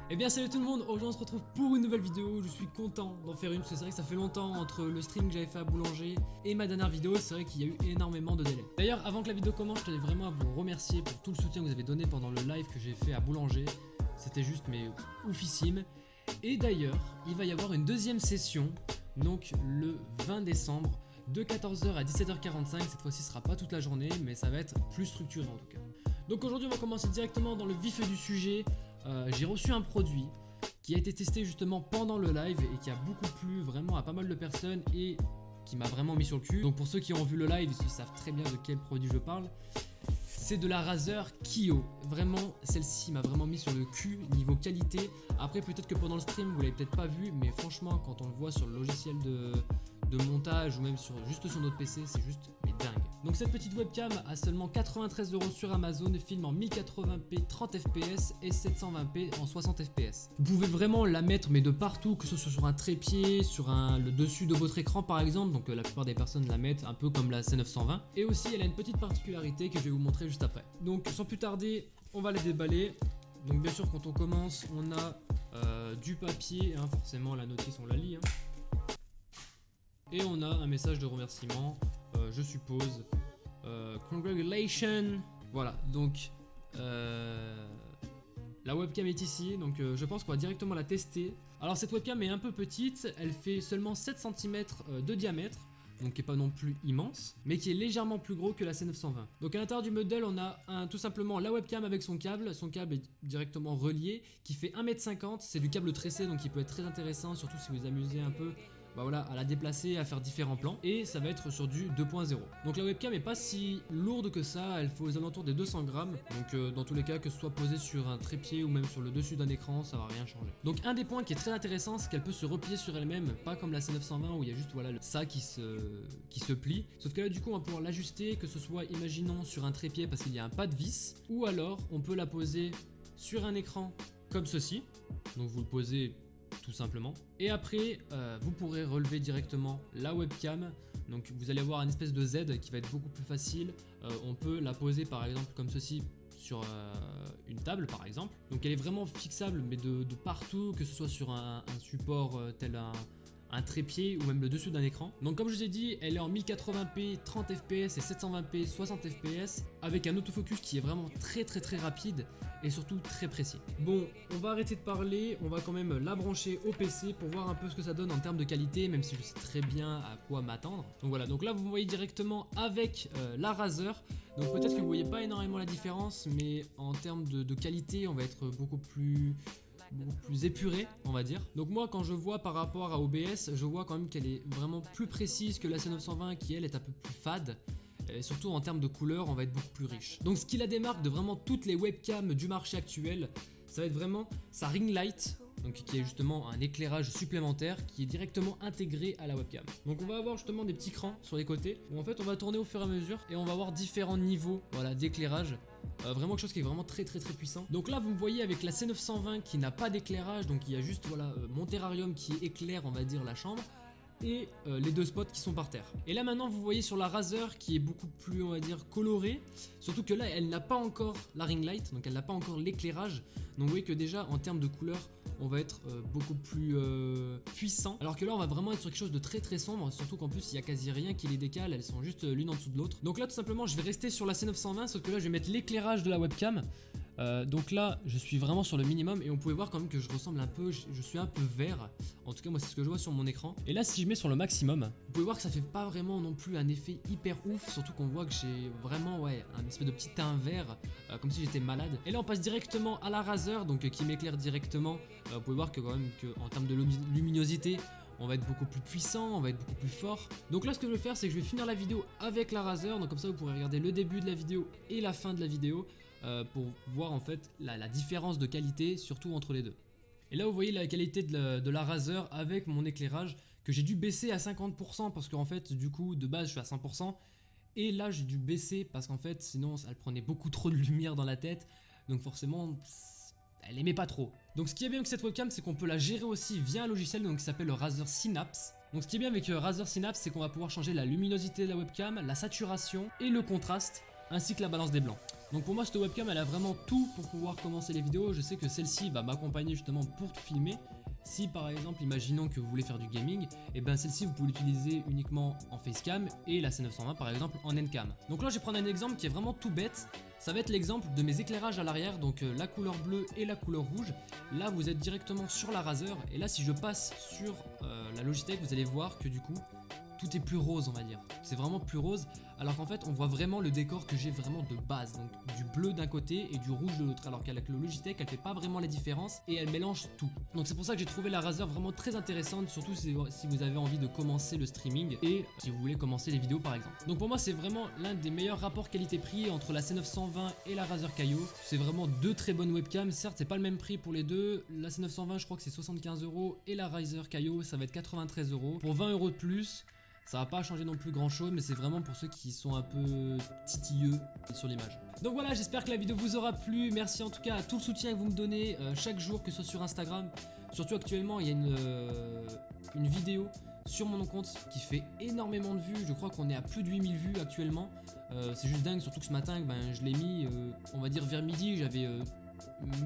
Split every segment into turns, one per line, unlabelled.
Eh bien salut tout le monde, aujourd'hui on se retrouve pour une nouvelle vidéo. Je suis content d'en faire une parce que c'est vrai que ça fait longtemps entre le stream que j'avais fait à Boulanger et ma dernière vidéo. C'est vrai qu'il y a eu énormément de délais. D'ailleurs avant que la vidéo commence, je tenais vraiment à vous remercier pour tout le soutien que vous avez donné pendant le live que j'ai fait à Boulanger. C'était juste mais oufissime. Et d'ailleurs il va y avoir une deuxième session, donc le 20 décembre de 14h à 17h45. Cette fois-ci ce sera pas toute la journée mais ça va être plus structuré en tout cas. Donc aujourd'hui on va commencer directement dans le vif du sujet. J'ai reçu un produit qui a été testé justement pendant le live et qui a beaucoup plu vraiment à pas mal de personnes et qui m'a vraiment mis sur le cul. Donc pour ceux qui ont vu le live, ils savent très bien de quel produit je parle. C'est de la Razer Kiyo. Vraiment, celle-ci m'a vraiment mis sur le cul niveau qualité. Après peut-être que pendant le stream vous l'avez peut-être pas vu, mais franchement quand on le voit sur le logiciel de montage ou même juste sur notre PC, c'est juste mais dingue. Donc cette petite webcam a seulement 93 € sur Amazon, filme en 1080p 30 fps et 720p en 60 fps. Vous pouvez vraiment la mettre mais de partout, que ce soit sur un trépied, sur le dessus de votre écran par exemple. Donc la plupart des personnes la mettent un peu comme la C920. Et aussi elle a une petite particularité que je vais vous montrer juste après. Donc sans plus tarder, on va la déballer. Donc bien sûr quand on commence on a du papier, hein, forcément la notice on la lit. Et on a un message de remerciement, je suppose. Congratulations. Voilà, donc la webcam est ici, donc je pense qu'on va directement la tester. Alors cette webcam est un peu petite, elle fait seulement 7 cm de diamètre, donc qui est pas non plus immense, mais qui est légèrement plus gros que la C920. Donc à l'intérieur du modèle, on a tout simplement la webcam avec son câble est directement relié, qui fait 1,50 m, c'est du câble tressé, donc qui peut être très intéressant, surtout si vous vous amusez un peu. Bah voilà, à la déplacer, à faire différents plans, et ça va être sur du 2.0. Donc la webcam est pas si lourde que ça, elle fait aux alentours des 200 grammes, donc dans tous les cas que ce soit posé sur un trépied ou même sur le dessus d'un écran, ça va rien changer. Donc un des points qui est très intéressant, c'est qu'elle peut se replier sur elle-même, pas comme la C920 où il y a juste voilà ça qui se plie, sauf que là du coup on va pouvoir l'ajuster, que ce soit imaginons sur un trépied parce qu'il y a un pas de vis, ou alors on peut la poser sur un écran comme ceci, donc vous le posez tout simplement. Et après, vous pourrez relever directement la webcam. Donc vous allez avoir une espèce de Z qui va être beaucoup plus facile. On peut la poser par exemple comme ceci sur une table par exemple. Donc elle est vraiment fixable mais de partout, que ce soit sur un support tel un trépied ou même le dessus d'un écran. Donc comme je vous ai dit, elle est en 1080p 30 fps et 720p 60 fps avec un autofocus qui est vraiment très rapide et surtout très précis. Bon, on va arrêter de parler, on va quand même la brancher au PC pour voir un peu ce que ça donne en termes de qualité, même si je sais très bien à quoi m'attendre. Donc voilà, donc là vous voyez directement avec la Razer. Donc peut-être que vous voyez pas énormément la différence, mais en termes de qualité on va être beaucoup plus épuré, on va dire. Donc moi quand je vois par rapport à OBS, je vois quand même qu'elle est vraiment plus précise que la C920 qui elle est un peu plus fade. Et surtout en termes de couleurs, on va être beaucoup plus riche. Donc ce qui la démarque de vraiment toutes les webcams du marché actuel, ça va être vraiment sa ring light, donc qui est justement un éclairage supplémentaire qui est directement intégré à la webcam. Donc on va avoir justement des petits crans sur les côtés où en fait on va tourner au fur et à mesure et on va avoir différents niveaux, voilà, d'éclairage. Vraiment quelque chose qui est vraiment très puissant. Donc là vous me voyez avec la C920 qui n'a pas d'éclairage, donc il y a juste voilà mon terrarium qui éclaire on va dire la chambre et les deux spots qui sont par terre. Et là maintenant vous voyez sur la Razer qui est beaucoup plus on va dire colorée, surtout que là elle n'a pas encore la ring light, donc elle n'a pas encore l'éclairage. Donc vous voyez que déjà en termes de couleur on va être beaucoup plus puissant, alors que là on va vraiment être sur quelque chose de très sombre, surtout qu'en plus il y a quasi rien qui les décale, elles sont juste l'une en dessous de l'autre. Donc là tout simplement je vais rester sur la C920, sauf que là je vais mettre l'éclairage de la webcam. Donc là je suis vraiment sur le minimum et on pouvait voir quand même que je ressemble un peu, je suis un peu vert, en tout cas moi c'est ce que je vois sur mon écran. Et là si je mets sur le maximum, vous pouvez voir que ça fait pas vraiment non plus un effet hyper ouf, surtout qu'on voit que j'ai vraiment ouais un espèce de petit teint vert, comme si j'étais malade. Et là on passe directement à la Razer, donc qui m'éclaire directement. Vous pouvez voir que quand même que en termes de luminosité on va être beaucoup plus puissant, on va être beaucoup plus fort. Donc là ce que je vais faire c'est que je vais finir la vidéo avec la Razer, donc comme ça vous pourrez regarder le début de la vidéo et la fin de la vidéo pour voir en fait la différence de qualité surtout entre les deux. Et là vous voyez la qualité de la Razer avec mon éclairage que j'ai dû baisser à 50% parce qu'en fait du coup de base je suis à 100% et là j'ai dû baisser parce qu'en fait sinon elle prenait beaucoup trop de lumière dans la tête, donc forcément elle aimait pas trop. Donc ce qui est bien avec cette webcam c'est qu'on peut la gérer aussi via un logiciel donc, qui s'appelle le Razer Synapse. Donc ce qui est bien avec Razer Synapse c'est qu'on va pouvoir changer la luminosité de la webcam, la saturation et le contraste ainsi que la balance des blancs. Donc pour moi cette webcam elle a vraiment tout pour pouvoir commencer les vidéos. Je sais que celle-ci va m'accompagner justement pour filmer. Si par exemple, imaginons que vous voulez faire du gaming, et ben celle-ci vous pouvez l'utiliser uniquement en facecam et la C920 par exemple en endcam. Donc là je vais prendre un exemple qui est vraiment tout bête. Ça va être l'exemple de mes éclairages à l'arrière, donc la couleur bleue et la couleur rouge. Là vous êtes directement sur la Razer et là si je passe sur la Logitech, vous allez voir que du coup tout est plus rose, on va dire. C'est vraiment plus rose, alors qu'en fait on voit vraiment le décor que j'ai vraiment de base, donc du bleu d'un côté et du rouge de l'autre, alors qu'avec le Logitech elle fait pas vraiment la différence et elle mélange tout. Donc c'est pour ça que j'ai trouvé la Razer vraiment très intéressante, surtout si vous avez envie de commencer le streaming et si vous voulez commencer les vidéos par exemple. Donc pour moi c'est vraiment l'un des meilleurs rapports qualité-prix entre la C920 et la Razer Kaio. C'est vraiment deux très bonnes webcams, certes c'est pas le même prix pour les deux. La C920 je crois que c'est 75 € et la Razer Kaio ça va être 93 €. Pour 20 € de plus, ça va pas changer non plus grand chose, mais c'est vraiment pour ceux qui sont un peu titilleux sur l'image. Donc voilà, j'espère que la vidéo vous aura plu. Merci en tout cas à tout le soutien que vous me donnez chaque jour, que ce soit sur Instagram. Surtout actuellement, il y a une vidéo sur mon compte qui fait énormément de vues. Je crois qu'on est à plus de 8000 vues actuellement. C'est juste dingue, surtout que ce matin, je l'ai mis, on va dire vers midi, j'avais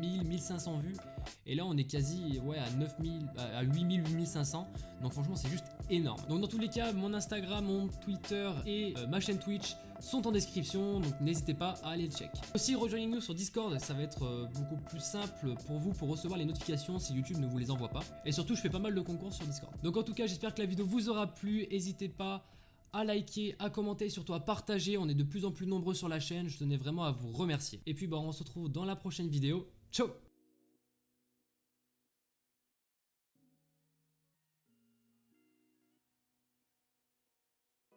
1500 vues. Et là on est quasi à 9000, à 8000, 8500. Donc franchement c'est juste énorme. Donc dans tous les cas, mon Instagram, mon Twitter et ma chaîne Twitch sont en description, donc n'hésitez pas à aller le check. Aussi rejoignez-nous sur Discord, ça va être beaucoup plus simple pour vous pour recevoir les notifications si YouTube ne vous les envoie pas. Et surtout je fais pas mal de concours sur Discord. Donc en tout cas j'espère que la vidéo vous aura plu, n'hésitez pas à liker, à commenter et surtout à partager. On est de plus en plus nombreux sur la chaîne, je tenais vraiment à vous remercier. Et puis on se retrouve dans la prochaine vidéo. Ciao!